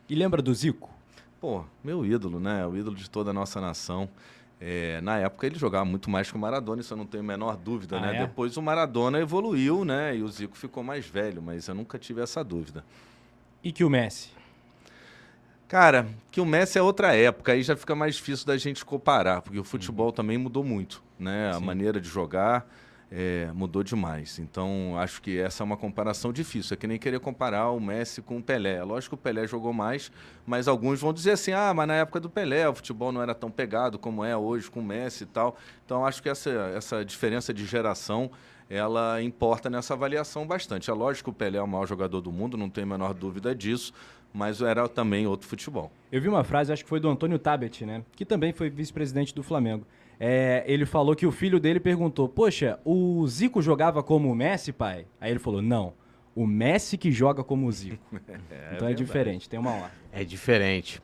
E lembra do Zico? Pô, meu ídolo, né? O ídolo de toda a nossa nação. Na época ele jogava muito mais que o Maradona, isso eu não tenho a menor dúvida, Ah, né? é? Depois o Maradona evoluiu, né? E o Zico ficou mais velho, mas eu nunca tive essa dúvida. E que o Messi? Cara, que o Messi é outra época, aí já fica mais difícil da gente comparar, porque o Uhum. futebol também mudou muito, né? A Sim. maneira de jogar mudou demais. Então, acho que essa é uma comparação difícil. É que nem querer comparar o Messi com o Pelé. É lógico que o Pelé jogou mais, mas alguns vão dizer assim, ah, mas na época do Pelé o futebol não era tão pegado como é hoje com o Messi e tal. Então, acho que essa diferença de geração ela importa nessa avaliação bastante. É lógico que o Pelé é o maior jogador do mundo, não tenho a menor dúvida disso, mas era também outro futebol. Eu vi uma frase, acho que foi do Antônio Tabet, né? Que também foi vice-presidente do Flamengo. Ele falou que o filho dele perguntou: Poxa, o Zico jogava como o Messi, pai? Aí ele falou: Não, o Messi que joga como o Zico. É Então é verdade. diferente, tem uma ordem. É diferente.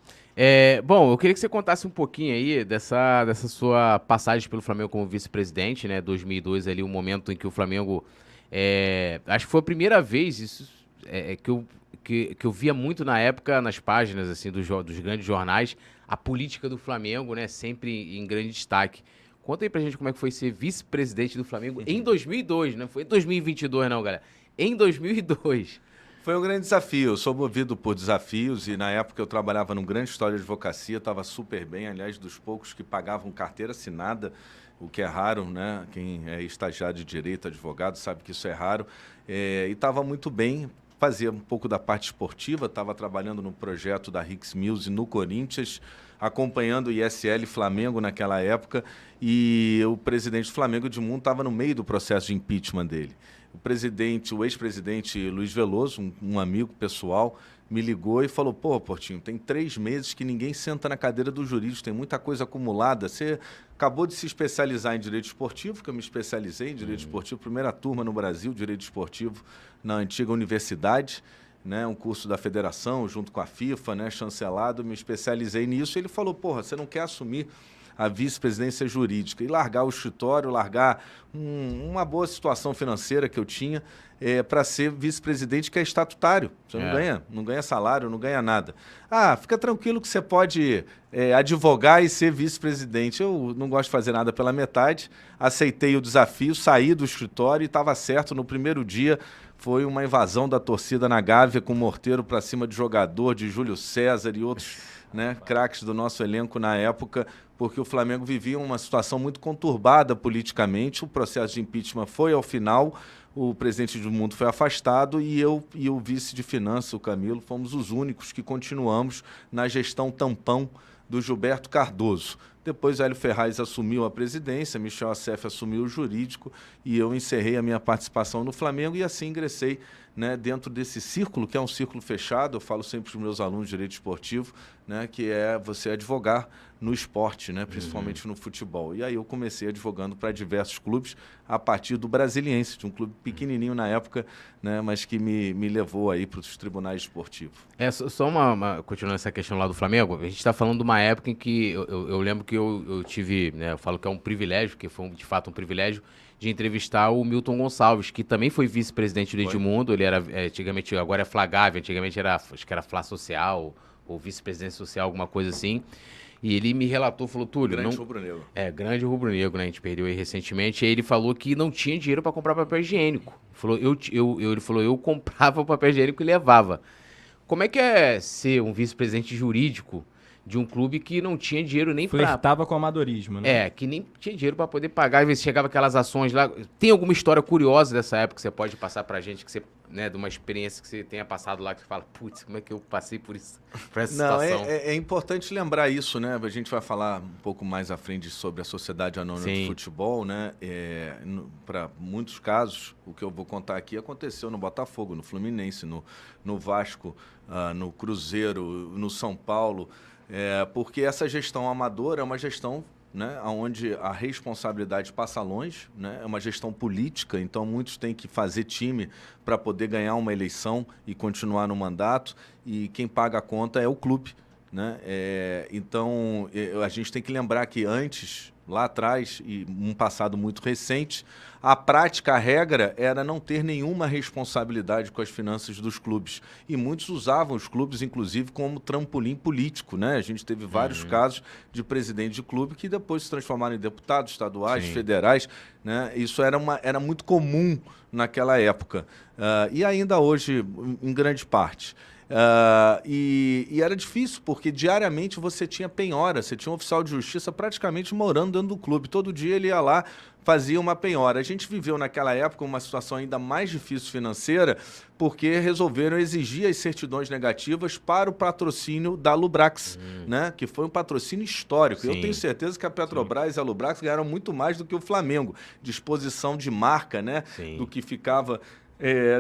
Bom, eu queria que você contasse um pouquinho aí dessa sua passagem pelo Flamengo como vice-presidente, né? 2002 ali, o momento em que o Flamengo... acho que foi a primeira vez que eu via muito na época, nas páginas assim dos grandes jornais, a política do Flamengo, né? Sempre em grande destaque. Conta aí pra gente como é que foi ser vice-presidente do Flamengo em 2002, não foi em 2022 não, galera. Em 2002. Foi um grande desafio. Eu sou movido por desafios e na época eu trabalhava num grande escritório de advocacia, estava super bem, aliás, dos poucos que pagavam carteira assinada, o que é raro, né? Quem é estagiário de direito, advogado, sabe que isso é raro. E estava muito bem, fazia um pouco da parte esportiva, estava trabalhando no projeto da Hicks Mills no Corinthians, acompanhando o ISL Flamengo naquela época, e o presidente do Flamengo, Edmundo, estava no meio do processo de impeachment dele. O ex-presidente Luiz Veloso, um amigo pessoal, me ligou e falou: pô, Portinho, tem 3 meses que ninguém senta na cadeira do jurídico, tem muita coisa acumulada. Você acabou de se especializar em direito esportivo, que eu me especializei em direito esportivo, primeira turma no Brasil, direito esportivo, na antiga universidade, né, um curso da federação, junto com a FIFA, né, chancelado, me especializei nisso. E ele falou: porra, você não quer assumir a vice-presidência jurídica e largar o escritório, largar uma boa situação financeira que eu tinha para ser vice-presidente, que é estatutário. Você não ganha salário, não ganha nada. Ah, fica tranquilo que você pode advogar e ser vice-presidente. Eu não gosto de fazer nada pela metade, aceitei o desafio, saí do escritório e estava certo. No primeiro dia foi uma invasão da torcida na Gávea com morteiro para cima de jogador, de Júlio César e outros, né, craques do nosso elenco na época, porque o Flamengo vivia uma situação muito conturbada politicamente. O processo de impeachment foi ao final, o presidente do mundo foi afastado e eu e o vice de finanças, o Camilo, fomos os únicos que continuamos na gestão tampão do Gilberto Cardoso. Depois, Hélio Ferraz assumiu a presidência, Michel Acef assumiu o jurídico e eu encerrei a minha participação no Flamengo e assim ingressei, né, dentro desse círculo, que é um círculo fechado. Eu falo sempre para os meus alunos de direito esportivo, né, que é você advogar no esporte, né, principalmente no futebol. E aí eu comecei advogando para diversos clubes a partir do Brasiliense, de um clube pequenininho na época, né, mas que me levou aí para os tribunais esportivos. Só continuando essa questão lá do Flamengo, a gente está falando de uma época em que eu lembro que eu tive, né, eu falo que é um privilégio, que foi de fato um privilégio, de entrevistar o Milton Gonçalves, que também foi vice-presidente do Edmundo. Ele era antigamente, agora é Flagávia, antigamente acho que era Fla Social, ou vice-presidente social, alguma coisa assim. E ele me relatou, falou: Túlio, Grande rubro-negro. Grande rubro-negro, né? A gente perdeu aí recentemente. E aí ele falou que não tinha dinheiro para comprar papel higiênico. Ele falou: eu comprava o papel higiênico e levava. Como é que é ser um vice-presidente jurídico de um clube que não tinha dinheiro nem para... Flertava com o amadorismo, né? que nem tinha dinheiro para poder pagar. Às vezes chegava aquelas ações lá. Tem alguma história curiosa dessa época que você pode passar pra gente, que você, né, de uma experiência que você tenha passado lá, que você fala: putz, como é que eu passei por isso, por essa Não, situação? é importante lembrar isso, né? A gente vai falar um pouco mais à frente sobre a Sociedade Anônima de Futebol, né? Para muitos casos, o que eu vou contar aqui aconteceu no Botafogo, no Fluminense, no Vasco, no Cruzeiro, no São Paulo, porque essa gestão amadora é uma gestão, né, onde a responsabilidade passa longe, né, é uma gestão política, então muitos têm que fazer time para poder ganhar uma eleição e continuar no mandato, e quem paga a conta é o clube, né? Então a gente tem que lembrar que antes lá atrás, e um passado muito recente, a prática, a regra, era não ter nenhuma responsabilidade com as finanças dos clubes. E muitos usavam os clubes, inclusive, como trampolim político, né? A gente teve vários casos de presidente de clube que depois se transformaram em deputados estaduais, federais, né? Isso era muito comum naquela época. E ainda hoje, em grande parte. E era difícil, porque diariamente você tinha penhora, você tinha um oficial de justiça praticamente morando dentro do clube. Todo dia ele ia lá, fazia uma penhora. A gente viveu naquela época uma situação ainda mais difícil financeira, porque resolveram exigir as certidões negativas para o patrocínio da Lubrax, né? Que foi um patrocínio histórico. Sim. Eu tenho certeza que a Petrobras e a Lubrax ganharam muito mais do que o Flamengo, de exposição de marca, né? Sim. Do que ficava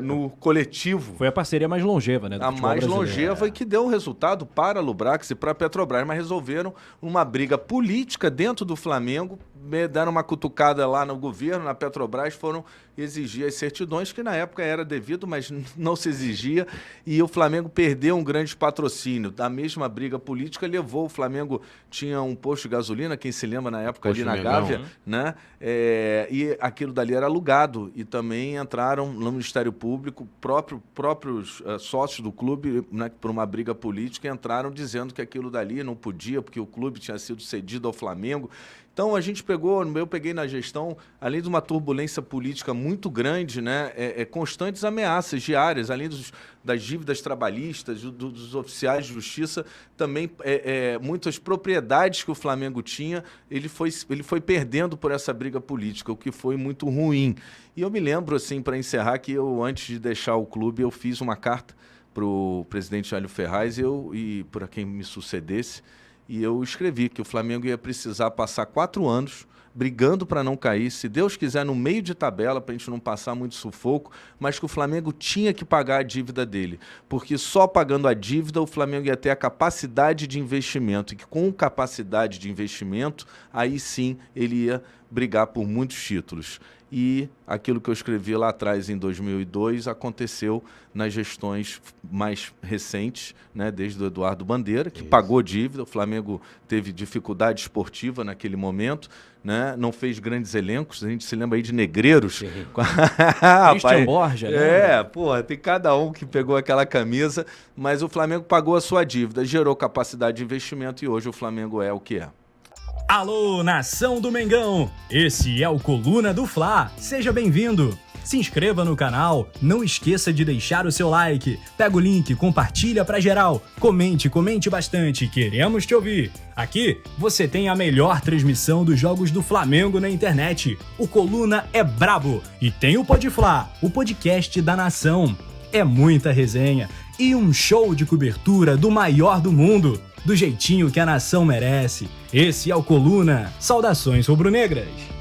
no coletivo. Foi a parceria mais longeva, né? Do A futebol mais brasileiro. longeva e que deu resultado para a Lubrax e para a Petrobras, mas resolveram uma briga política dentro do Flamengo, deram uma cutucada lá no governo, na Petrobras, foram exigir as certidões, que na época era devido, mas não se exigia, e o Flamengo perdeu um grande patrocínio. Da mesma briga política levou, o Flamengo tinha um posto de gasolina, quem se lembra na época ali na Gávea, né? E aquilo dali era alugado, e também entraram no Ministério Público, próprios sócios do clube, né, por uma briga política, entraram dizendo que aquilo dali não podia, porque o clube tinha sido cedido ao Flamengo. Então, eu peguei na gestão, além de uma turbulência política muito grande, né, constantes ameaças diárias, além das dívidas trabalhistas, dos oficiais de justiça, também muitas propriedades que o Flamengo tinha, ele foi perdendo por essa briga política, o que foi muito ruim. E eu me lembro, assim, para encerrar, que antes de deixar o clube, eu fiz uma carta para o presidente Hélio Ferraz e para quem me sucedesse, e eu escrevi que o Flamengo ia precisar passar 4 anos brigando para não cair, se Deus quiser, no meio de tabela, para a gente não passar muito sufoco, mas que o Flamengo tinha que pagar a dívida dele, porque só pagando a dívida o Flamengo ia ter a capacidade de investimento, e que com capacidade de investimento, aí sim ele ia brigar por muitos títulos. E aquilo que eu escrevi lá atrás, em 2002, aconteceu nas gestões mais recentes, né, desde o Eduardo Bandeira, que pagou dívida. O Flamengo teve dificuldade esportiva naquele momento, né, não fez grandes elencos. A gente se lembra aí de Negreiros. Christian Borja, né? Tem cada um que pegou aquela camisa, mas o Flamengo pagou a sua dívida, gerou capacidade de investimento e hoje o Flamengo é o que é. Alô, nação do Mengão! Esse é o Coluna do Fla. Seja bem-vindo! Se inscreva no canal, não esqueça de deixar o seu like, pega o link, compartilha pra geral, comente bastante, queremos te ouvir. Aqui você tem a melhor transmissão dos jogos do Flamengo na internet. O Coluna é brabo e tem o Podfla, o podcast da nação. É muita resenha e um show de cobertura do maior do mundo, do jeitinho que a nação merece. Esse é o Coluna. Saudações rubro-negras!